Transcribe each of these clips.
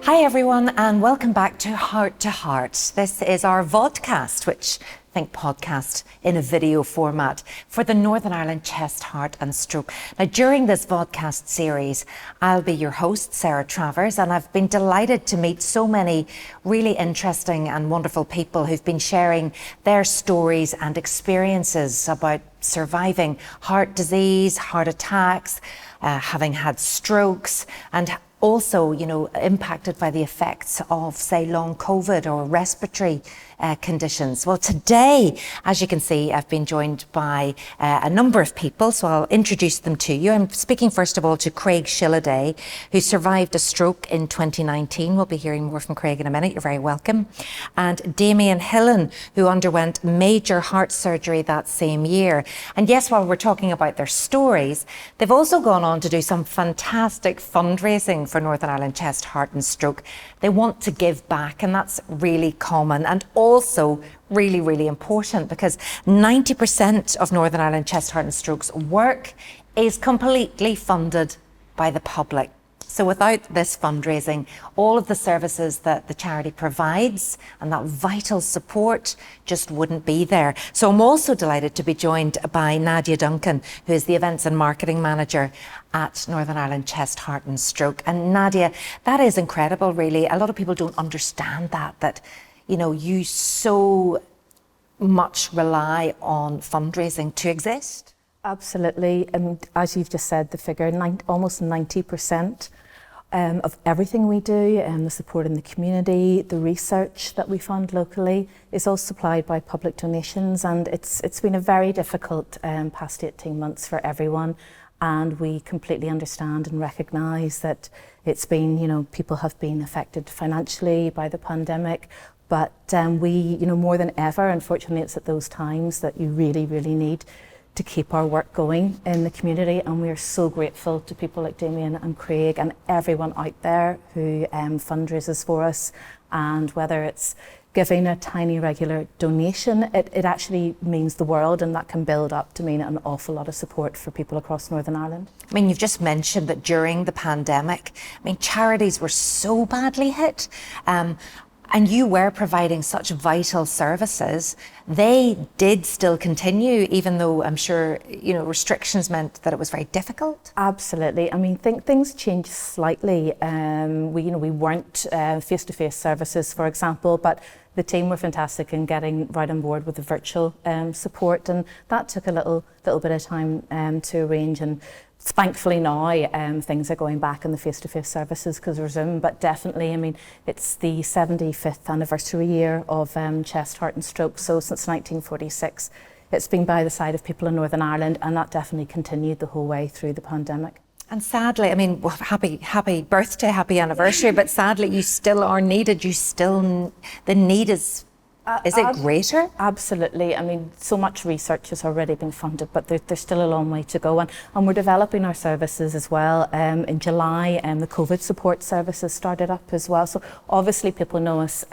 Hi everyone, and welcome back to Heart to Heart. This is our vodcast, which think podcast in a video format for the Northern Ireland Chest, Heart and Stroke. Now, during this vodcast series, I'll be your host, Sarah Travers, and I've been delighted to meet so many really interesting and wonderful people who've been sharing their stories and experiences about surviving heart disease, heart attacks, having had strokes, and also, impacted by the effects of, say, long COVID or respiratory conditions. Well, today, as you can see, I've been joined by a number of people, so I'll introduce them to you. I'm speaking first of all to Craig Shilliday, who survived a stroke in 2019. We'll be hearing more from Craig in a minute. You're very welcome. And Damien Hillen, who underwent major heart surgery that same year. And yes, while we're talking about their stories, they've also gone on to do some fantastic fundraising for Northern Ireland Chest, Heart and Stroke. They want to give back, and that's really common and also really, really important, because 90% of Northern Ireland Chest, Heart and Stroke's work is completely funded by the public. So without this fundraising, all of the services that the charity provides and that vital support just wouldn't be there. So I'm also delighted to be joined by Nadia Duncan, who is the Events and Marketing Manager at Northern Ireland Chest, Heart and Stroke. And Nadia, that is incredible, really. A lot of people don't understand that you so much rely on fundraising to exist. Absolutely, and as you've just said, the figure, almost 90% of everything we do, and the support in the community, the research that we fund locally, is all supplied by public donations, and it's been a very difficult past 18 months for everyone, and we completely understand and recognise that it's been, people have been affected financially by the pandemic, but we, more than ever, unfortunately, it's at those times that you really, really need to keep our work going in the community, and we are so grateful to people like Damien and Craig and everyone out there who fundraises for us. And whether it's giving a tiny regular donation, it actually means the world, and that can build up to mean an awful lot of support for people across Northern Ireland. I mean, you've just mentioned that during the pandemic, charities were so badly hit. And you were providing such vital services. They did still continue, even though I'm sure, restrictions meant that it was very difficult. Absolutely. Things changed slightly. We weren't face-to-face services, for example, but the team were fantastic in getting right on board with the virtual support, and that took a little bit of time to arrange. And thankfully now things are going back in the face-to-face services because of Zoom, but definitely, it's the 75th anniversary year of Chest, Heart and Stroke, so since 1946 it's been by the side of people in Northern Ireland, and that definitely continued the whole way through the pandemic. And sadly, happy birthday, happy anniversary, but sadly you still are needed. The need is it greater? Absolutely. So much research has already been funded, but there's still a long way to go. And we're developing our services as well. In July, the COVID support services started up as well. So obviously people know us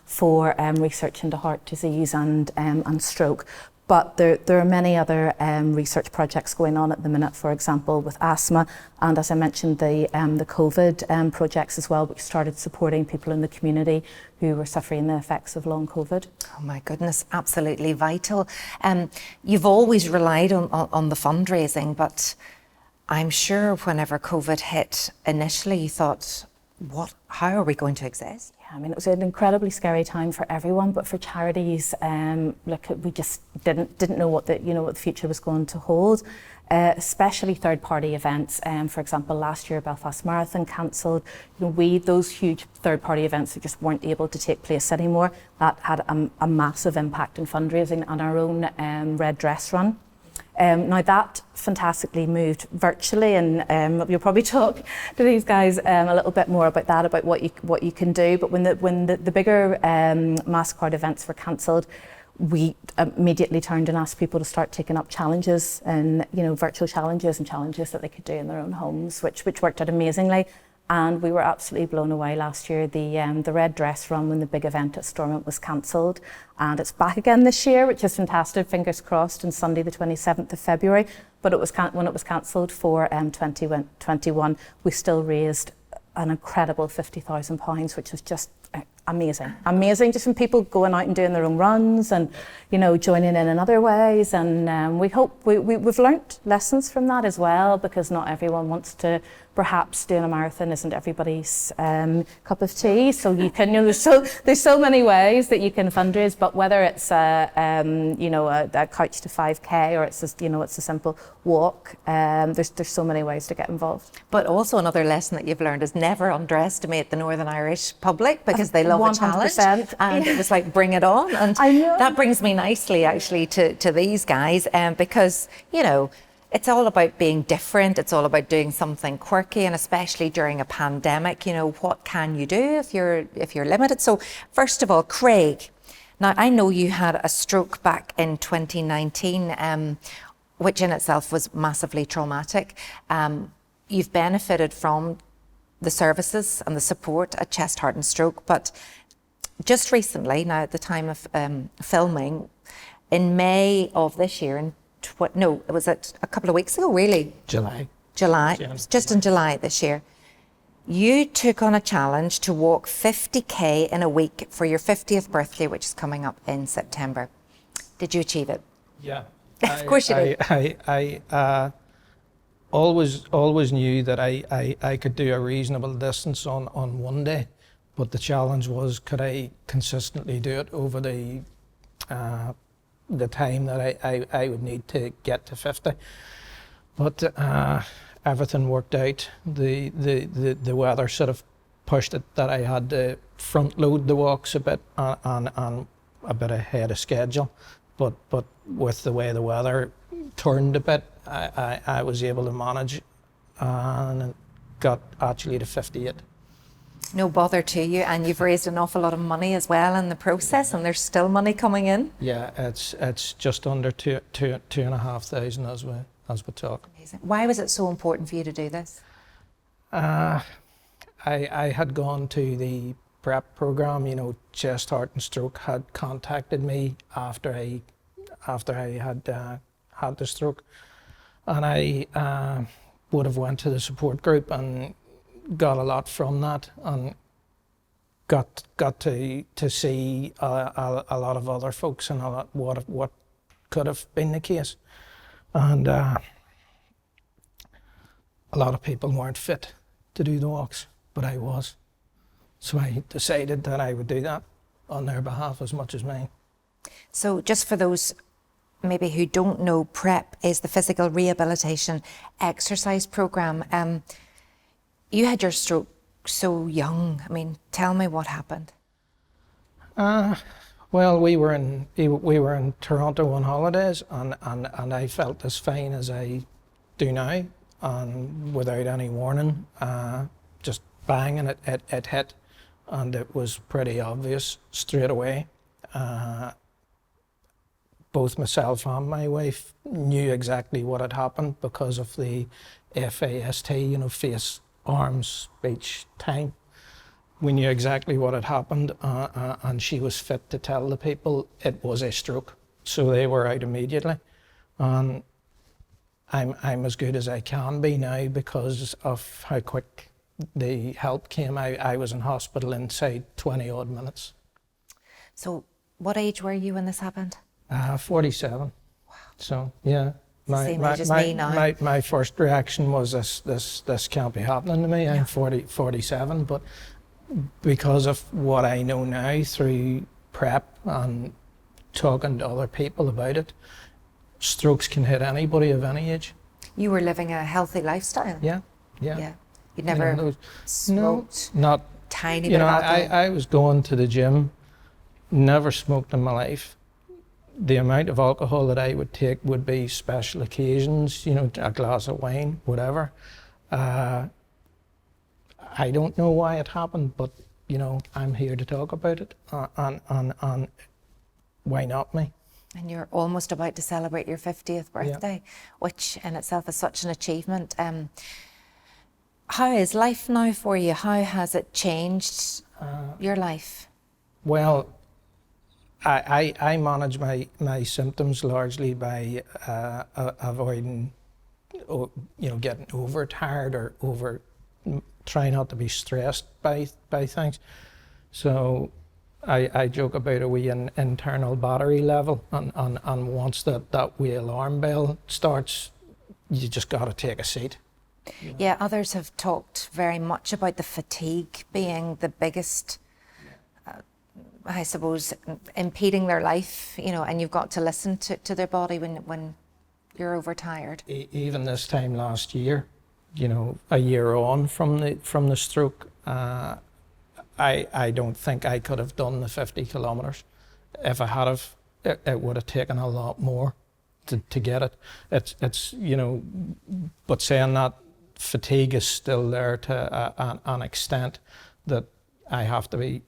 for research into heart disease and stroke. But there are many other research projects going on at the minute, for example, with asthma, and as I mentioned, the COVID projects as well, which started supporting people in the community who were suffering the effects of long COVID. Oh my goodness, absolutely vital. You've always relied on the fundraising, but I'm sure whenever COVID hit initially, you thought, how are we going to exist? It was an incredibly scary time for everyone, but for charities, we just didn't know what the future was going to hold. Especially third-party events. For example, last year Belfast Marathon cancelled. Those huge third-party events that just weren't able to take place anymore. That had a massive impact on fundraising and our own Red Dress Run. Now that fantastically moved virtually, and you'll probably talk to these guys a little bit more about that, about what you can do. But when the bigger mass crowd events were cancelled, we immediately turned and asked people to start taking up challenges, and virtual challenges and challenges that they could do in their own homes, which worked out amazingly. And we were absolutely blown away last year. The Red Dress Run, when the big event at Stormont was cancelled, and it's back again this year, which is fantastic. Fingers crossed, on Sunday the 27th of February. But when it was cancelled for 2021, we still raised an incredible £50,000, which was just amazing. Just from people going out and doing their own runs and, you know, joining in other ways. And we hope we've learnt lessons from that as well, because not everyone wants to. Perhaps doing a marathon isn't everybody's cup of tea. So you can, you know, there's so many ways that you can fundraise. But whether it's a couch to 5K, or it's just, you know, it's a simple walk, there's so many ways to get involved. But also another lesson that you've learned is never underestimate the Northern Irish public, because they love 100%. A challenge, and it was like, bring it on. And I know. That brings me nicely actually to these guys, because, you know, it's all about being different. It's all about doing something quirky, and especially during a pandemic, you know, what can you do if you're limited? So first of all, Craig, now I know you had a stroke back in 2019, which in itself was massively traumatic. You've benefited from the services and the support at Chest, Heart and Stroke, but just recently, now at the time of filming, in May of this year, it was a couple of weeks ago, really. July. It was just in July this year. You took on a challenge to walk 50k in a week for your 50th birthday, which is coming up in September. Did you achieve it? Yeah. Of course you did. I always knew that I could do a reasonable distance on one day, but the challenge was, could I consistently do it over the time that I would need to get to 50. But everything worked out. The weather sort of pushed it that I had to front load the walks a bit and a bit ahead of schedule. But with the way the weather turned a bit, I was able to manage and got actually to 58. No bother to you, and you've raised an awful lot of money as well in the process, and there's still money coming in. Yeah, it's just under two and a half thousand as we talk. Amazing. Why was it so important for you to do this? I had gone to the prep program. You know, Chest, Heart and Stroke had contacted me after I had had the stroke, and I would have went to the support group and got a lot from that, and got to see a lot of other folks and a lot what could have been the case, and a lot of people weren't fit to do the walks, but I was, so I decided that I would do that on their behalf as much as mine. So just for those maybe who don't know, PrEP is the physical rehabilitation exercise program. You had your stroke so young. I mean, tell me what happened. Well, we were in Toronto on holidays, and I felt as fine as I do now, and without any warning, just bang, and it hit, and it was pretty obvious straight away. Both myself and my wife knew exactly what had happened because of the FAST, you know, face, arms, speech, time. We knew exactly what had happened, and she was fit to tell the people it was a stroke. So they were out immediately. And I'm as good as I can be now because of how quick the help came. I was in hospital inside 20 odd minutes. So what age were you when this happened? 47. Wow. So yeah. Same age as me now. My first reaction was this can't be happening to me. I'm 47, but because of what I know now through PrEP and talking to other people about it, strokes can hit anybody of any age. You were living a healthy lifestyle. Yeah. You'd never smoked. No, not tiny bit of alcohol. I was going to the gym, never smoked in my life. The amount of alcohol that I would take would be special occasions, you know, a glass of wine, whatever. I don't know why it happened, but, you know, I'm here to talk about it, and why not me? And you're almost about to celebrate your 50th birthday, which in itself is such an achievement. How is life now for you? How has it changed your life? Well, I manage my symptoms largely by avoiding, you know, getting overtired or try not to be stressed by things. So I joke about a wee internal battery level, and once that wee alarm bell starts, you just got to take a seat. Yeah, others have talked very much about the fatigue being the biggest, I suppose, impeding their life, and you've got to listen to their body when you're overtired. Even this time last year, a year on from the stroke, I don't think I could have done the 50 kilometres. If I had have, it would have taken a lot more to get it. It's but saying that, fatigue is still there to an extent that I have to be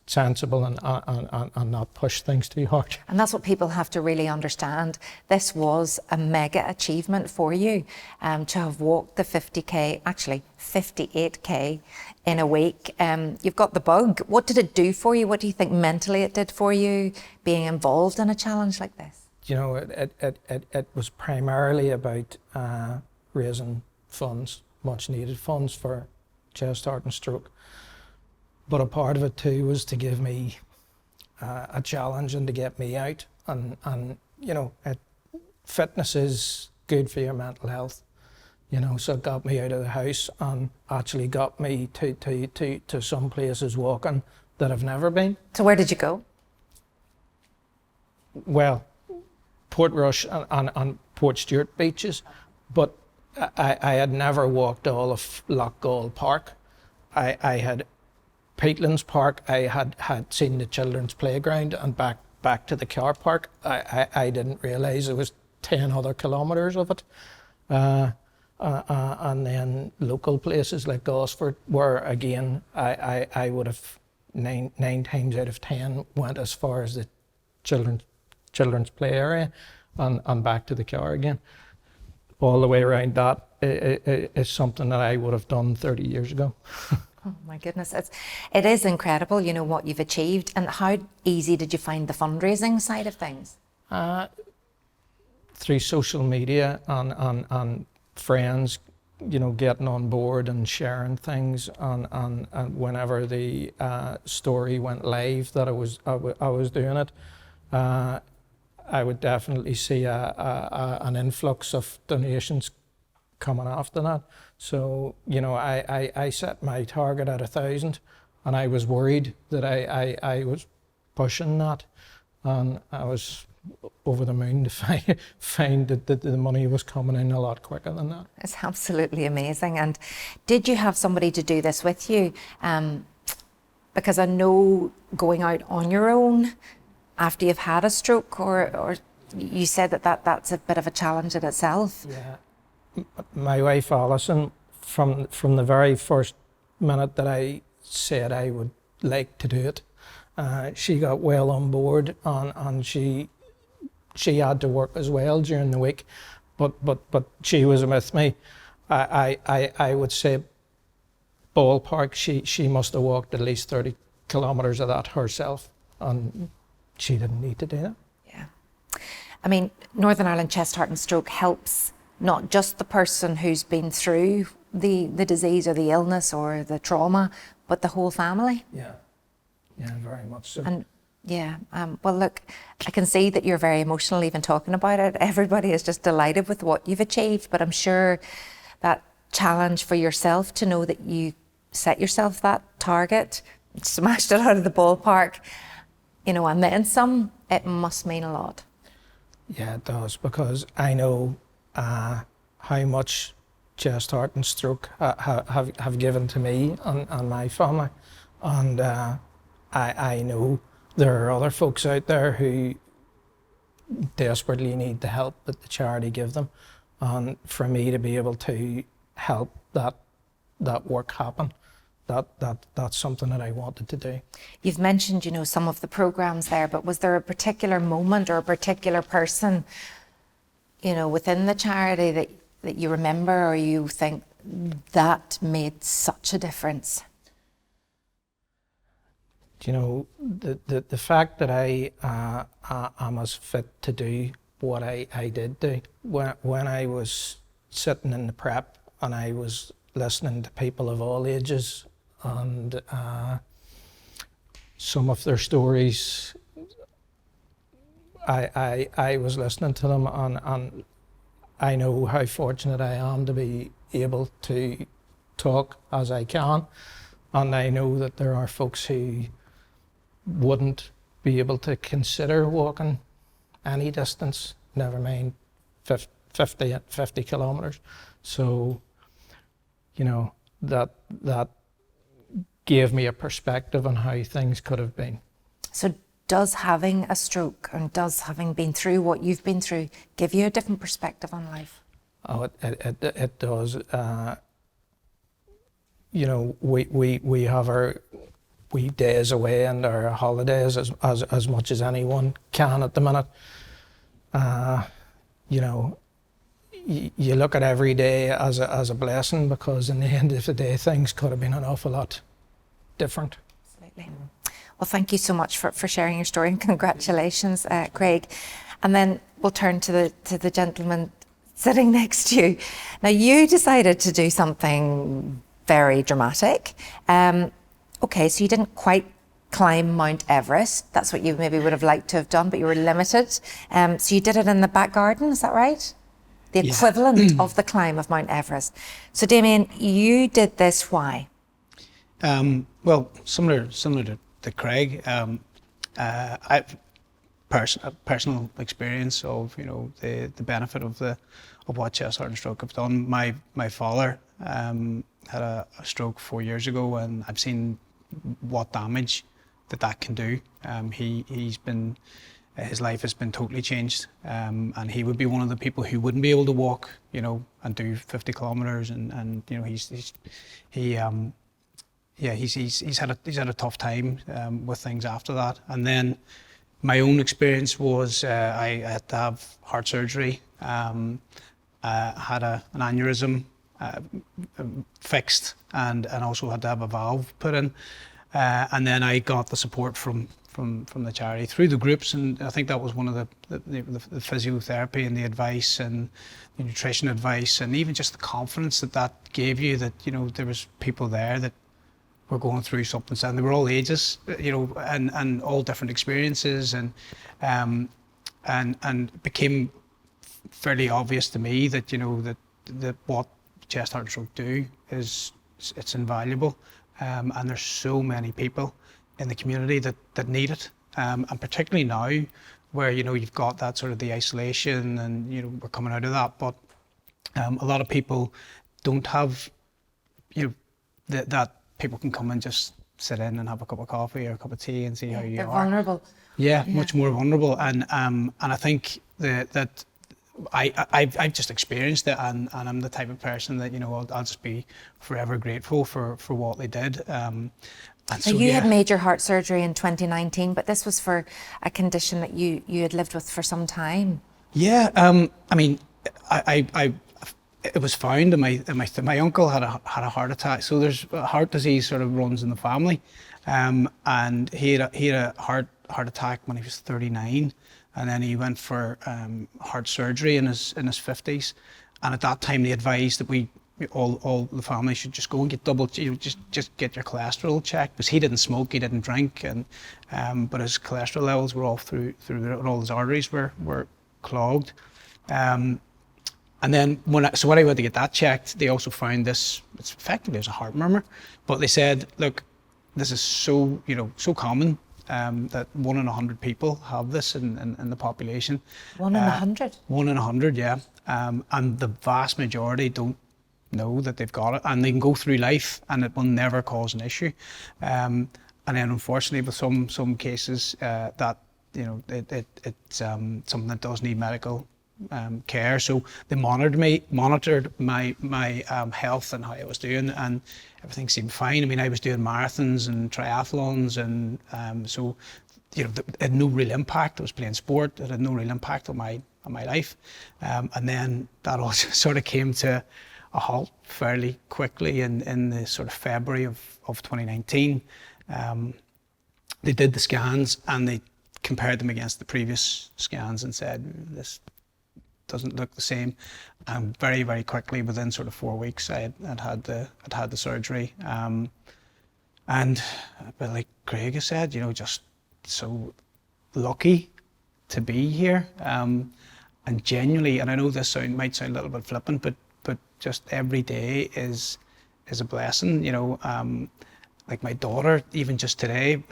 sensible and not push things too hard. And that's what people have to really understand. This was a mega achievement for you, to have walked the 50k, actually 58k in a week. You've got the bug. What did it do for you? What do you think mentally it did for you, being involved in a challenge like this? It was primarily about raising funds, much needed funds for chest, heart and stroke. But a part of it too was to give me a challenge and to get me out. And fitness is good for your mental health. So it got me out of the house and actually got me to some places walking that I've never been. So where did you go? Well, Portrush and Port Stewart beaches, but I had never walked all of Lochgall Park. I had Peatlands Park. I had seen the children's playground and back to the car park. I didn't realise there was 10 other kilometres of it. And then local places like Gosford, where again I would have nine times out of 10 went as far as the children's play area and back to the car again. All the way around that is something that I would have done 30 years ago. Oh my goodness, it is incredible, what you've achieved. And how easy did you find the fundraising side of things? Through social media and friends, getting on board and sharing things, and whenever the story went live that I was doing it, I would definitely see an influx of donations coming after that. So, I set my target at 1,000, and I was worried that I was pushing that, and I was over the moon to find that the money was coming in a lot quicker than that. It's absolutely amazing. And did you have somebody to do this with you? Because I know going out on your own after you've had a stroke, or you said that's a bit of a challenge in itself. Yeah, my wife Alison, from the very first minute that I said I would like to do it, she got well on board, and she had to work as well during the week, but she was with me. I would say ballpark, she must have walked at least 30 kilometres of that herself, and she didn't need to do that. Yeah. I mean, Northern Ireland Chest, Heart and Stroke helps not just the person who's been through the disease or the illness or the trauma, but the whole family. Yeah, very much so. And yeah, well look, I can see that you're very emotional even talking about it. Everybody is just delighted with what you've achieved, but I'm sure that challenge for yourself to know that you set yourself that target, smashed it out of the ballpark, and then some, it must mean a lot. Yeah, it does, because I know how much chest, heart and stroke have given to me and my family, and I know there are other folks out there who desperately need the help that the charity give them, and for me to be able to help that work happen, that's something that I wanted to do. You've mentioned, some of the programs there, but was there a particular moment or a particular person, within the charity that you remember, or you think that made such a difference? The fact that I am as fit to do what I did do, when I was sitting in the prep and I was listening to people of all ages, and some of their stories, I was listening to them, and I know how fortunate I am to be able to talk as I can, and I know that there are folks who wouldn't be able to consider walking any distance, never mind 50 kilometres. So, you know, that gave me a perspective on how things could have been. So does having a stroke and does having been through what you've been through give you a different perspective on life? Oh, it does. You know, we have our days away and our holidays as much as anyone can at the minute. You know, you look at every day as a blessing, because in the end of the day, things could have been an awful lot different. Absolutely. Well, thank you so much for sharing your story, and congratulations, Craig. And then we'll turn to the gentleman sitting next to you. Now, you decided to do something very dramatic. Okay, so you didn't quite climb Mount Everest. That's what you maybe would have liked to have done, but you were limited. So you did it in the back garden, is that right? The equivalent of the climb of Mount Everest. So Damien, you did this, why? Well, similar to Craig, I've personal experience of, you know, the benefit of what chest, heart and stroke have done. My father had a stroke 4 years ago, and I've seen what damage that can do. He's been, his life has been totally changed, and he would be one of the people who wouldn't be able to walk, you know, and do 50 kilometers, and you know, he's had a tough time with things after that. And then my own experience was I had to have heart surgery, had an aneurysm fixed, and also had to have a valve put in. And then I got the support from the charity through the groups, and I think that was one of the physiotherapy and the advice and the nutrition advice, and even just the confidence that gave you, that, you know, there was people there that were going through something, and they were all ages, you know, and all different experiences, and it became fairly obvious to me that, you know, that what chest, heart and stroke do it's invaluable, and there's so many people in the community that need it, and particularly now, where, you know, you've got that sort of the isolation, and, you know, we're coming out of that, but a lot of people don't have, you know, that people can come and just sit in and have a cup of coffee or a cup of tea and see how you They're are. vulnerable. Yeah, much more vulnerable, and I think that I've just experienced it, and I'm the type of person that, you know, I'll just be forever grateful for what they did. So you had major heart surgery in 2019, but this was for a condition that you had lived with for some time. Yeah, I mean, it was found in my uncle had a heart attack. So there's heart disease sort of runs in the family, and he had a heart attack when he was 39, and then he went for heart surgery in his 50s, and at that time they advised that we all the family should just go and get just get your cholesterol checked, because he didn't smoke, he didn't drink, and but his cholesterol levels were off through and all his arteries were clogged. And then when I went to get that checked, they also found this. It's effectively as a heart murmur, but they said, look, this is so common that 1 in 100 people have this in the population. 1 in 100. 1 in 100, yeah. And the vast majority don't know that they've got it, and they can go through life and it will never cause an issue. And then unfortunately, with some cases, that, you know, it's something that does need medical care. So they monitored my health and how I was doing, and everything seemed fine. I mean, I was doing marathons and triathlons, and so, you know, it had no real impact. I was playing sport. It had no real impact on my life. And then that all sort of came to a halt fairly quickly in the sort of February of 2019. They did the scans and they compared them against the previous scans and said, doesn't look the same. And very, very quickly, within sort of 4 weeks, I'd had the surgery. And but like Craig has said, you know, just so lucky to be here. And genuinely, and I know this might sound a little bit flippant, but just every day is a blessing. You know, like my daughter, even just today,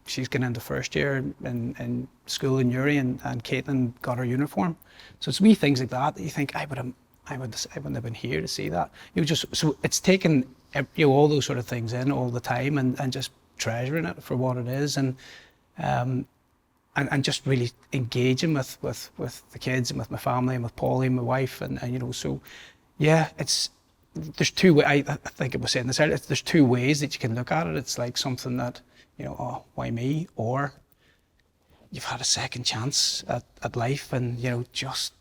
she's getting into first year in school in Uri, and Caitlin got her uniform. So it's wee things like that you think I wouldn't have been here to see that. You know, just so it's taken, you know, all those sort of things in all the time, and just treasuring it for what it is, and just really engaging with the kids and with my family and with Paulie and my wife, and you know, so yeah, there's two ways. I think it was saying this earlier. There's two ways that you can look at it. It's like something that, you know, oh, why me? Or you've had a second chance at life, and you know, just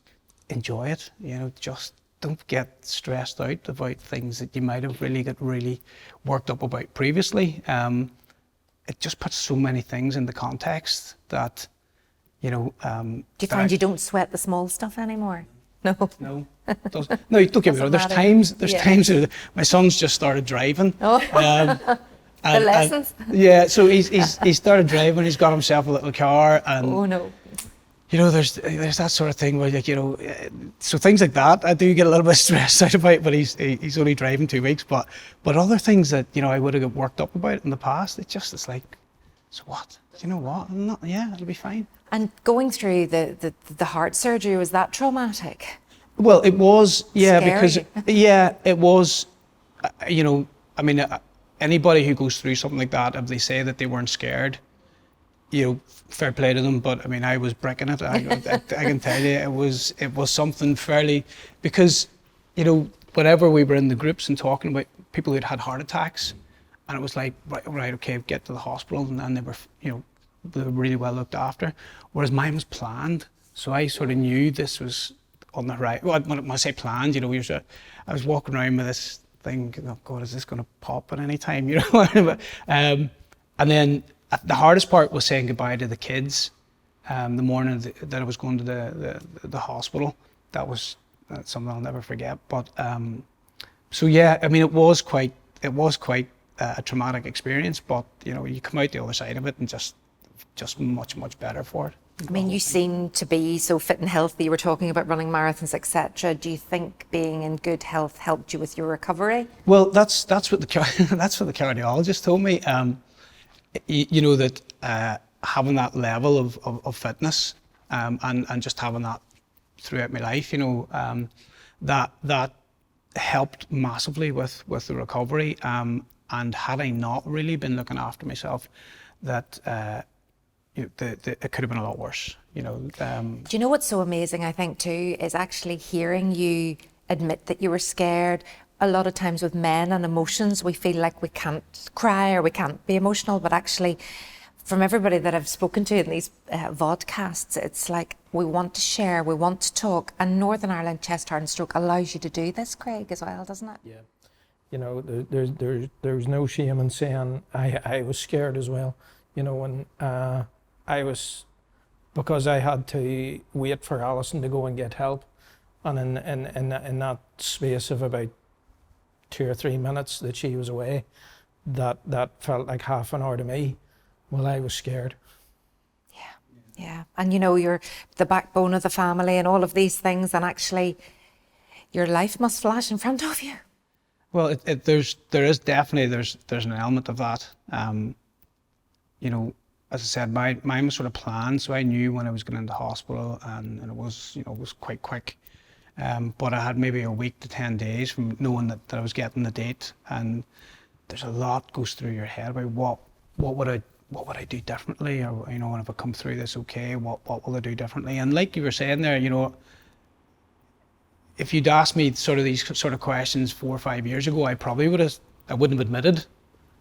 enjoy it. You know, just don't get stressed out about things that you might have really got really worked up about previously. It just puts so many things into context that, you know. Do you find you don't sweat the small stuff anymore? No. No. No, don't get me wrong. There's times where my son's just started driving. Oh. The lessons. Yeah, so he's started driving. He's got himself a little car, and oh no. You know, there's that sort of thing where, like, you know, so things like that I do get a little bit stressed out about. But he's only driving 2 weeks. But other things that, you know, I would have got worked up about in the past, it's like, so what? You know what? I'm not. Yeah, it'll be fine. And going through the heart surgery, was that traumatic? Well, it was, yeah, Scary. because it was. You know, I mean, anybody who goes through something like that, if they say that they weren't scared, you know, fair play to them. But I mean, I was bricking it. I can tell you, it was something fairly, because, you know, whenever we were in the groups and talking about people who'd had heart attacks, and it was like, right, okay, get to the hospital, and they were, you know, they were really well looked after. Whereas mine was planned, so I sort of knew this was on the right. Well, when I say planned, you know, I was walking around with this thing. Oh God, is this going to pop at any time? You know, and then the hardest part was saying goodbye to the kids. The morning that I was going to the hospital, that's something I'll never forget. But so yeah, I mean, it was quite a traumatic experience. But you know, you come out the other side of it and just much better for it. I mean, you seem to be so fit and healthy. You were talking about running marathons, etc. Do you think being in good health helped you with your recovery? Well, that's what the cardiologist told me. You know, that having that level of fitness, and just having that throughout my life, you know, that helped massively with the recovery. And had I not really been looking after myself, that it could have been a lot worse, you know. Do you know what's so amazing, I think, too, is actually hearing you admit that you were scared. A lot of times with men and emotions, we feel like we can't cry or we can't be emotional, but actually, from everybody that I've spoken to in these vodcasts, it's like we want to share, we want to talk, and Northern Ireland Chest, Heart and Stroke allows you to do this, Craig, as well, doesn't it? Yeah. You know, there's no shame in saying I was scared as well. You know, when because I had to wait for Alison to go and get help, and in that space of about 2 or 3 minutes that she was away, that felt like half an hour to me. Well, I was scared. Yeah, and you know, you're the backbone of the family and all of these things, and actually your life must flash in front of you. Well, there is definitely an element of that. You know, as I said, mine was sort of planned, so I knew when I was going into hospital, and it was, you know, it was quite quick. But I had maybe a week to 10 days from knowing that I was getting the date, and there's a lot goes through your head about what would I do differently, or, you know, if I come through this okay, what will I do differently? And like you were saying there, you know, if you'd asked me sort of these sort of questions 4 or 5 years ago, I wouldn't have admitted,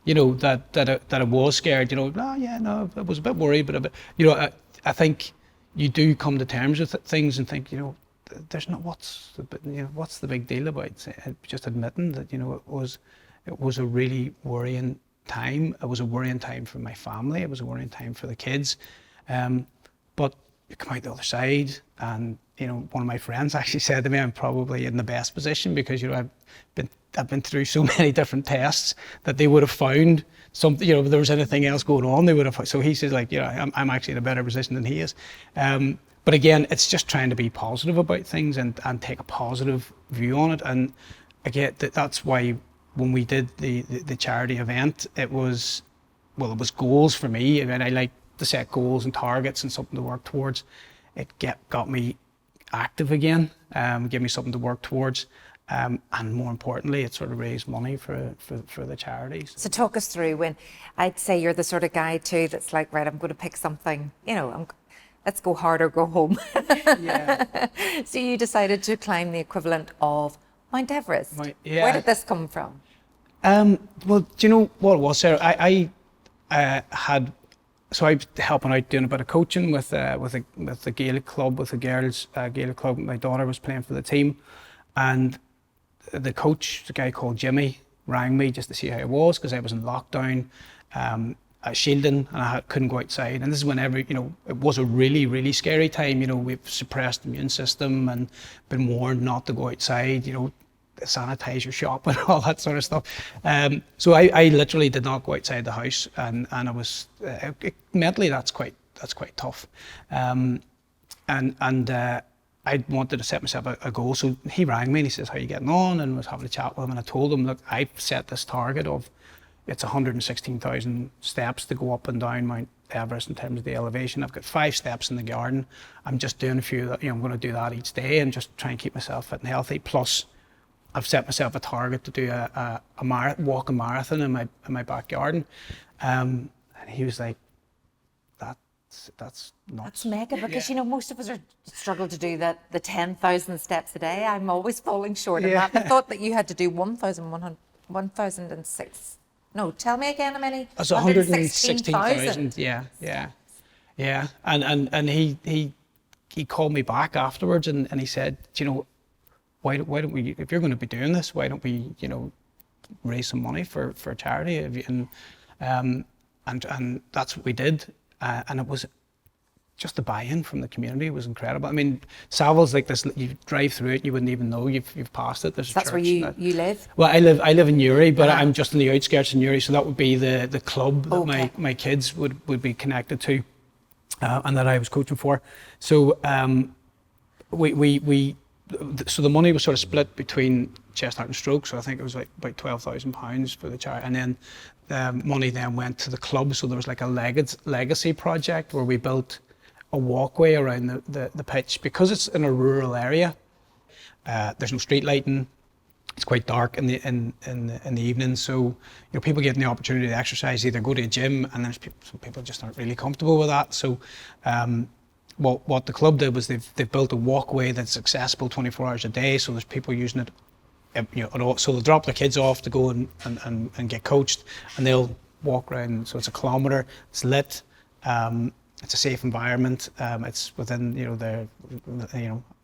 you know, that I was scared. You know, I was a bit worried, but you know, I think you do come to terms with things and think, you know, there's not what's the big deal about just admitting that, you know, it was a really worrying time. It was a worrying time for my family. It was a worrying time for the kids. But you come out the other side, and you know, one of my friends actually said to me, I'm probably in the best position because, you know, I've been through so many different tests that they would have found something, you know, if there was anything else going on, they would have. So he says, like, you know, I'm actually in a better position than he is. But again, it's just trying to be positive about things and take a positive view on it. And again, that's why when we did the charity event, it was goals for me. I mean, I like to set goals and targets and something to work towards. It got me active again, gave me something to work towards. And more importantly, it sort of raised money for the charities. So talk us through when, I'd say you're the sort of guy too that's like, right, I'm going to pick something, you know, let's go hard or go home. Yeah. So you decided to climb the equivalent of Mount Everest. Yeah. Where did this come from? Well, do you know what it was, Sarah? I was helping out doing a bit of coaching with the Gaelic club, with the girls' Gaelic club. My daughter was playing for the team, and the coach, a guy called Jimmy, rang me just to see how I was because I was in lockdown, shielding, and I couldn't go outside. And this is when it was a really, really scary time. You know, we've suppressed the immune system and been warned not to go outside. You know, sanitize your shop and all that sort of stuff. So I literally did not go outside the house, and I was mentally that's quite tough. I wanted to set myself a goal, so he rang me and he says, "How are you getting on?" And I was having a chat with him, and I told him, "Look, I've set this target of it's 116,000 steps to go up and down Mount Everest in terms of the elevation. I've got 5 steps in the garden. I'm just doing a few. I'm going to do that each day and just try and keep myself fit and healthy. Plus, I've set myself a target to do walk a marathon in my back garden." And he was like, "That's nuts." That's mega, because you know, most of us struggle to do the 10,000 steps a day. I'm always falling short of that. I thought that you had to do 1,006. No, tell me again how many. It's 116,000. Yeah. And he called me back afterwards and he said, "You know, why don't we, if you're going to be doing this, why don't we, you know, raise some money for charity?" And that's what we did. And it was just the buy-in from the community was incredible. I mean, Saval's like this. You drive through it, and you wouldn't even know you've passed it. There's that's where you live. Well, I live in Newry, but I'm just on the outskirts of Newry, so that would be the club that my kids would be connected to, and that I was coaching for. So so the money was sort of split between chest, heart and stroke. So I think it was like about £12,000 for the charity, and then money then went to the club. So there was like a legacy project where we built a walkway around the pitch because it's in a rural area. There's no street lighting. It's quite dark in the evening, so you know, people getting the opportunity to exercise, either go to a gym, and there's some people just aren't really comfortable with that. So what the club did was they've built a walkway that's accessible 24 hours a day. So there's people using it. You know, so they'll drop their kids off to go and get coached, and they'll walk around. So it's a kilometre. It's lit. It's a safe environment. It's within their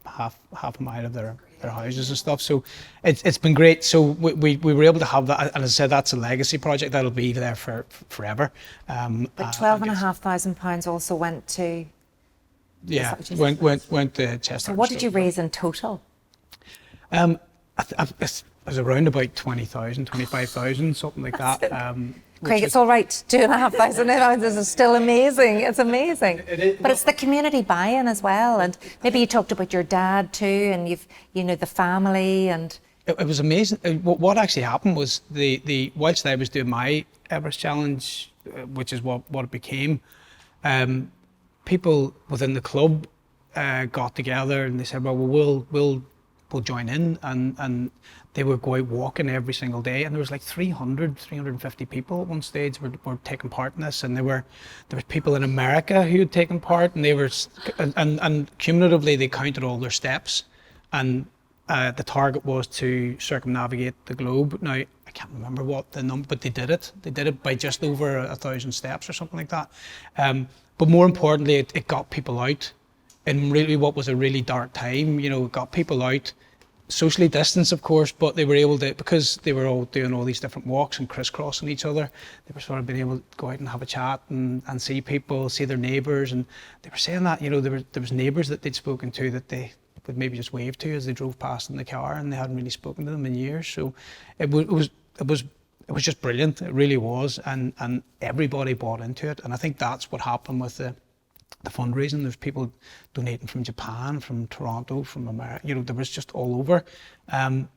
half a mile of their houses and stuff. So it's been great. So we were able to have that, and as I said, that's a legacy project that'll be there for forever. But £12,500 also went to. Yeah, went to chest. So what did you raise in total? It was around about 20,000, 25,000, something like that. Craig, it's all right. £2,500 is still amazing. It's amazing. But it's the community buy-in as well. And maybe you talked about your dad too, and the family and. It was amazing. What actually happened was whilst I was doing my Everest challenge, which is what it became, people within the club got together and they said, "Well, we'll join in," and they would go out walking every single day, and there was like 350 people at one stage were taking part in this, and there were people in America who had taken part, and they were and cumulatively they counted all their steps, and the target was to circumnavigate the globe. Now I can't remember what the number, but they did it by just over 1,000 steps or something like that. But more importantly, it got people out in really what was a really dark time. You know, it got people out socially distanced, of course, but they were able to, because they were all doing all these different walks and crisscrossing each other, they were sort of being able to go out and have a chat and see people, see their neighbours. And they were saying that, you know, there was neighbours that they'd spoken to that they would maybe just wave to as they drove past in the car, and they hadn't really spoken to them in years. So it was just brilliant. It really was, and everybody bought into it. And I think that's what happened with the fundraising. There's people donating from Japan, from Toronto, from America. You know, there was just all over, and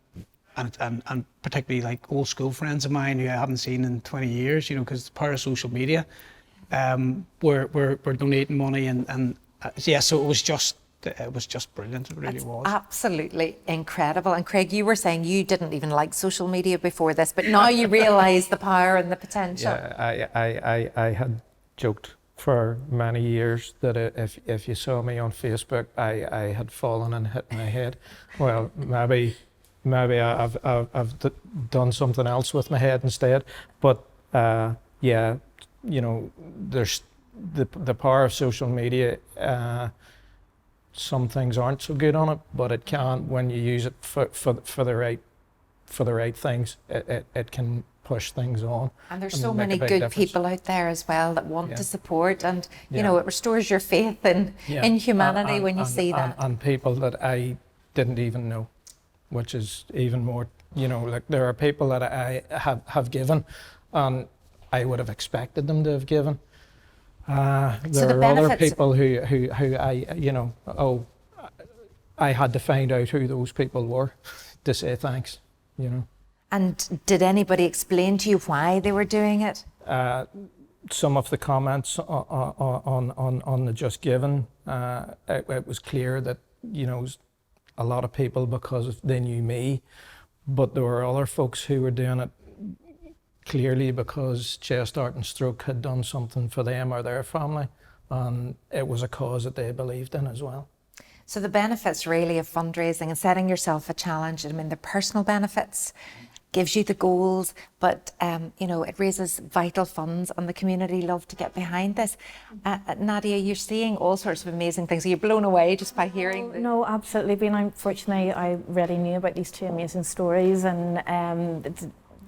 particularly like old school friends of mine who I haven't seen in 20 years. You know, because part of social media, were donating money, and yeah. So it was just brilliant. It really was. Absolutely incredible. And Craig, you were saying you didn't even like social media before this, but now you realise the power and the potential. Yeah, I had joked for many years that if you saw me on Facebook, I had fallen and hit my head. Well, maybe I've done something else with my head instead. But yeah, you know, there's the power of social media. Some things aren't so good on it, but it can, when you use it for the right things, it can push things on. And there's so many good people out there as well that want to support, and you know, it restores your faith in humanity when you see that. And people that I didn't even know, which is even more, you know, like there are people that I have given, and I would have expected them to have given. There are other people who I, you know, I had to find out who those people were to say thanks, you know. And did anybody explain to you why they were doing it? Some of the comments on the Just Given, it was clear that, you know, a lot of people, because they knew me, but there were other folks who were doing it clearly because chest, heart and stroke had done something for them or their family, and it was a cause that they believed in as well. So the benefits really of fundraising and setting yourself a challenge, I mean, the personal benefits, gives you the goals, but you know, it raises vital funds, and the community love to get behind this. Nadia, you're seeing all sorts of amazing things. Are you blown away just by hearing? No, absolutely. Unfortunately, I already knew about these two amazing stories, and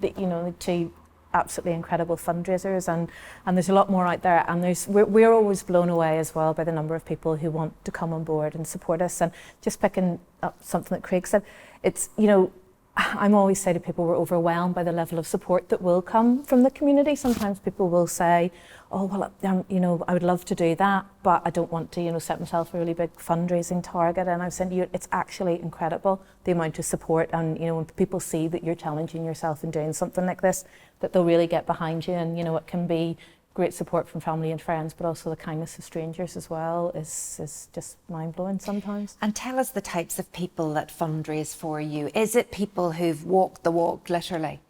you know, the two absolutely incredible fundraisers, and there's a lot more out there, and we're always blown away as well by the number of people who want to come on board and support us. And just picking up something that Craig said, it's, you know, I'm always say to people, we're overwhelmed by the level of support that will come from the community. Sometimes people will say, oh, well, you know, I would love to do that, but I don't want to, you know, set myself a really big fundraising target. And I've said to you, it's actually incredible, the amount of support. And, you know, when people see that you're challenging yourself and doing something like this, that they'll really get behind you. And, you know, it can be great support from family and friends, but also the kindness of strangers as well is just mind-blowing sometimes. And tell us the types of people that fundraise for you. Is it people who've walked the walk, literally?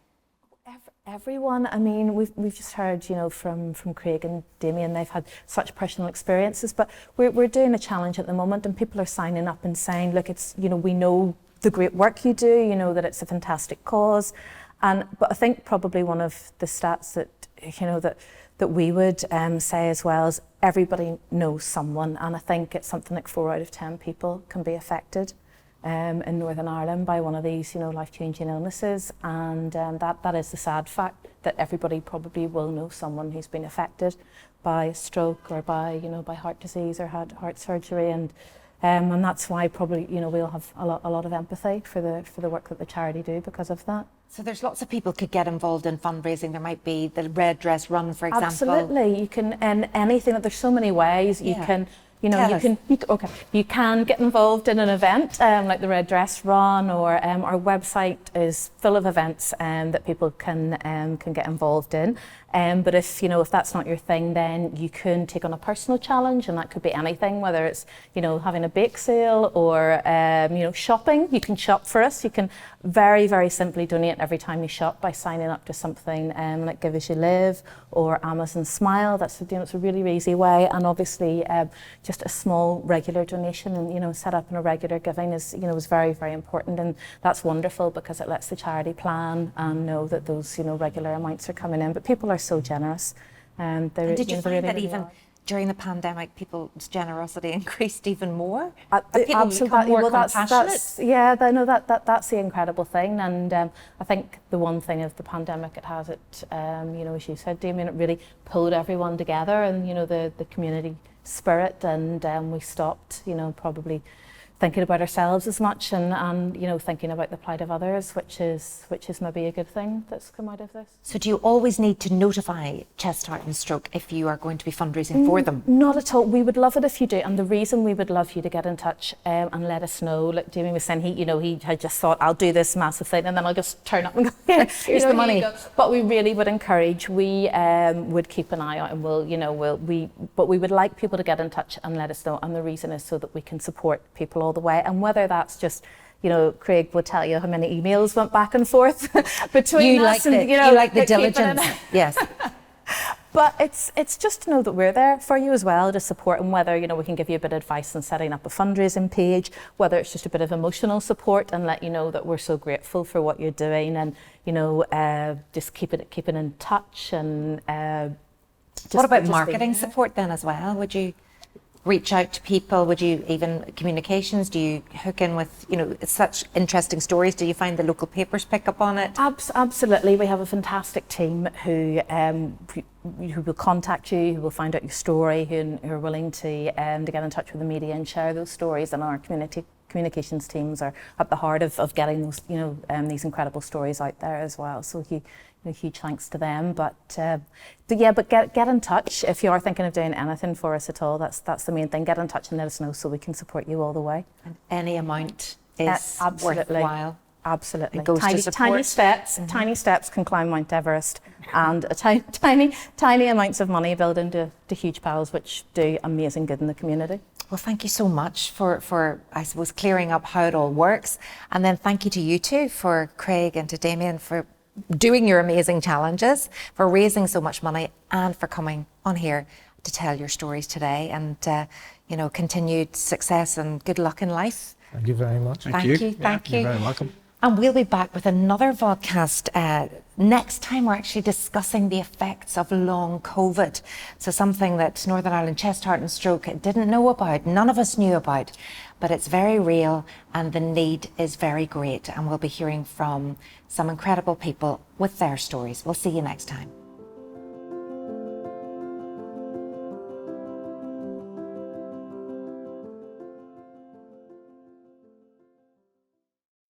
Everyone. I mean, we've just heard, you know, from Craig and Damien, they've had such personal experiences, but we're doing a challenge at the moment, and people are signing up and saying, look, it's, you know, we know the great work you do, you know, that it's a fantastic cause. But I think probably one of the stats that, you know, that we would say as well is everybody knows someone, and I think it's something like 4 out of 10 people can be affected in Northern Ireland by one of these, you know, life-changing illnesses, and that is the sad fact, that everybody probably will know someone who's been affected by a stroke or by, you know, by heart disease or had heart surgery, and that's why probably, you know, we'll have a lot of empathy for the work that the charity do because of that. So there's lots of people could get involved in fundraising. There might be the Red Dress Run, for example. Absolutely, you can, and anything. There's so many ways you can. You know, you can get involved in an event like the Red Dress Run, or our website is full of events that people can get involved in. But if that's not your thing, then you can take on a personal challenge, and that could be anything, whether it's, you know, having a bake sale or shopping. You can shop for us. You can very, very simply donate every time you shop by signing up to something like Give As You Live or Amazon Smile. That's it's a really easy way, and obviously just a small regular donation and set up in a regular giving is very, very important, and that's wonderful because it lets the charity plan and know that those regular amounts are coming in. But people are so generous, and did you find that even during the pandemic, people's generosity increased even more? Absolutely. Become more compassionate? That's the incredible thing. And I think the one thing of the pandemic, it has as you said, Damien, it really pulled everyone together, and, the community spirit, and we stopped, probably thinking about ourselves as much, and thinking about the plight of others, which is maybe a good thing that's come out of this. So do you always need to notify Chest, Heart and Stroke if you are going to be fundraising for them? Not at all. We would love it if you do, and the reason we would love you to get in touch and let us know, like Damien was saying, he had just thought, I'll do this massive thing and then I'll just turn up and go, here's the money. But we really would encourage, we would keep an eye out, and but we would like people to get in touch and let us know, and the reason is so that we can support people all the way. And whether that's just, Craig will tell you how many emails went back and forth between us, and you like the diligence. Yes. But it's just to know that we're there for you as well, to support, and whether we can give you a bit of advice on setting up a fundraising page, whether it's just a bit of emotional support and let you know that we're so grateful for what you're doing, and just keeping in touch, and what about marketing support then as well? Would you reach out to people? Would you even communications? Do you hook in with such interesting stories? Do you find the local papers pick up on it? Absolutely. We have a fantastic team who will contact you, who will find out your story, who are willing to get in touch with the media and share those stories. And our communications teams are at the heart of getting those these incredible stories out there as well. So huge thanks to them. But get in touch if you are thinking of doing anything for us at all. That's the main thing. Get in touch and let us know so we can support you all the way. And any amount is worthwhile. Absolutely. It goes to support. Tiny steps can climb Mount Everest, and tiny amounts of money build into huge piles, which do amazing good in the community. Well, thank you so much for I suppose clearing up how it all works, and then thank you to you two, for Craig and to Damien, for doing your amazing challenges, for raising so much money, and for coming on here to tell your stories today. And continued success and good luck in life. Thank you very much. Thank you. You're very welcome. And we'll be back with another vodcast next time. We're actually discussing the effects of long COVID. So something that Northern Ireland Chest, Heart and Stroke didn't know about, none of us knew about, but it's very real and the need is very great. And we'll be hearing from some incredible people with their stories. We'll see you next time.